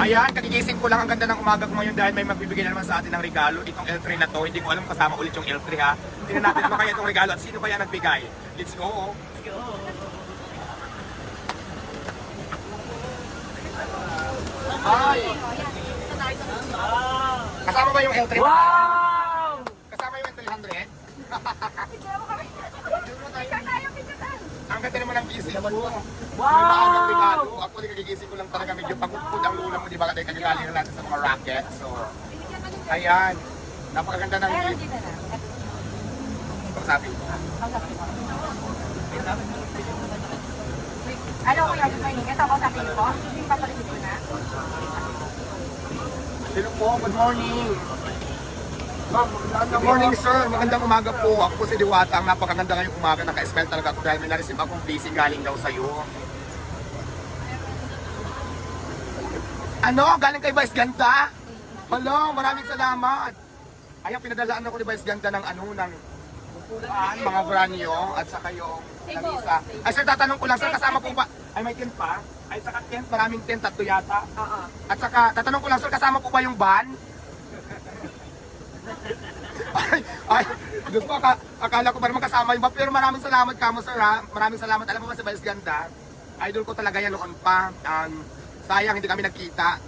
Ayan, kagigising ko lang, ang ganda ng umaga ko ngayon dahil may magbibigay na naman sa atin ng regalo. Itong L3 na to, hindi ko alam kasama ulit yung L3 ha. Tingnan natin ano kaya itong regalo at sino kaya nagbigay. Let's go! Let's go. Ay! Kasama ba yung L3? Wow! Kasama yung L300? Ang ganda naman ng gising ko. Wow! May maagang regalo. Ako nagigising ko lang talaga medyo pagkukod ang lula mo, di ba? Kaya kagagaling natin sa mga racket. So, ayan. Napakaganda ng gising. Ito sabi ko. Ano ko yung design? Ito ako sa ko. Hindi pa pala dito na. Hello po, good morning. Good morning sir, magandang umaga po. Ako po si Diwata, ang napakaganda ngayong umaga. Naka-smile talaga ako dahil may na-receive akong blessing galing daw sa'yo. Ano? Galing kay Vice Ganda? Hello, maraming salamat. Ayan, pinadalaan ako ni Vice Ganda ng ano, ng upuan, mga branyo, at saka yung lamisa. Ay sir, tatanong ko lang, sir, kasama po ba? Ay, may tent pa? Ay, saka tent, maraming tent, tatlo yata. At saka, tatanong ko lang, sir, kasama po ba yung van? ay, Diyos ko, akala ko ba naman kasama yung van? Pero maraming salamat kamo, sir, ha? Maraming salamat. Alam mo ba si Vice Ganda? Idol ko talaga yan noon pa. Sayang, hindi kami nagkita.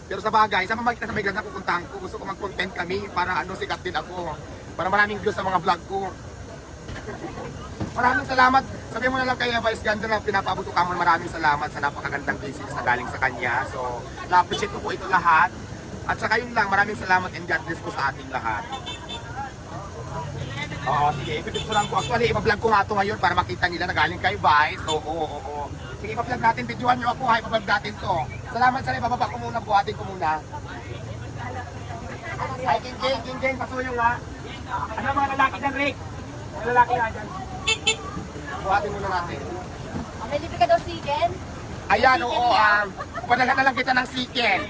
Pero sa bagay, sa mamagkita sa Vice Ganda, pupuntahan ko. Gusto ko mag-content kami para sikat din ako. Para maraming views sa mga vlog ko. Maraming salamat. Sabi mo na lang kay Vice Ganda na pinapaabot ko kamo, maraming salamat sa napakagandang business na galing sa kanya. So, na-appreciate ko po ito lahat. At saka yun lang, maraming salamat and God bless po sa ating lahat. Oo, sige, ipipicturean ko. Actually, ipa-vlog ko nga ito ngayon para makita nila na galing kay Vice. Oo. Sige, ipa-vlog natin. Videoan nyo ako ha, ipa-vlog natin to. Salamat sa ibababa ko muna, buhatin ko muna. Ay, King, pasuyo nga. Ano mga lalaki dyan, Rick? Mga lalaki nga dyan. Buhatin muna natin. May libre ka daw chicken? Ayan, oo, padalhan na lang kita ng chicken.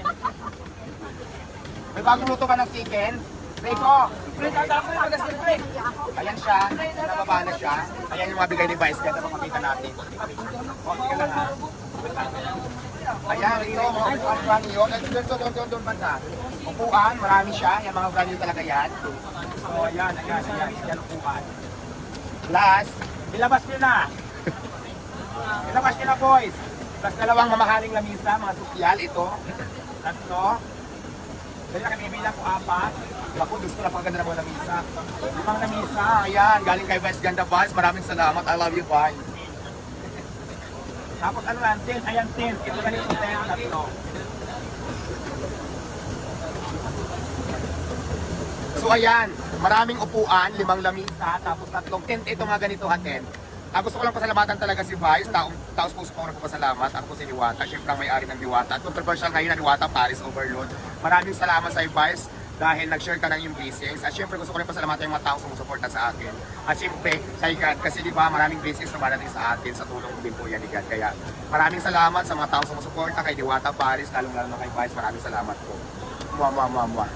May bagong luto ka ng chicken? Rico! Ayan siya, nababa na siya. Ayan yung mga bigay ni Vice, ganda makakita natin. O, sige lang ha. Ayan, ito, ang brand new. Doon banda. Upuan, marami siya. Yan, mga brand new talaga yan. So, ayan, yan upuan. Plus, ilabas nyo na. Ilabas nyo na, boys. Plus, dalawang mamahaling lamisa, mga sosyal, ito. Tatlo. Dahil na kami bilang ko 4. Ako, gusto na pagkaganda ng mga lamisa. 5 lamisa, ayan, galing kay Vice Ganda Vice. Maraming salamat, I love you, Vice. Tapos ano yan, 10, ayan 10. Ito ganito 10, tatlo. So ayan, maraming upuan, 5 lamisa, tapos 3 tent. Ito nga ganito ha, 10. Gusto ko lang pasalamatan talaga si Vice, taos puso ko pasalamat. Ako po si Diwata, syempre ang may-ari ng Diwata. At controversial ngayon na Diwata, Paris Overload. Maraming salamat sa Vice dahil nag-share ka ng yung business. At syempre gusto ko rin pasalamatan yung mga taong sumusuporta sa akin. At syempre, kay God, kasi di ba maraming business na marating sa atin, sa tulong din po yan ni God. Kaya maraming salamat sa mga taong sumusuporta kay Diwata, Paris, lalong-lalo na kay Vice. Maraming salamat po. Mwah.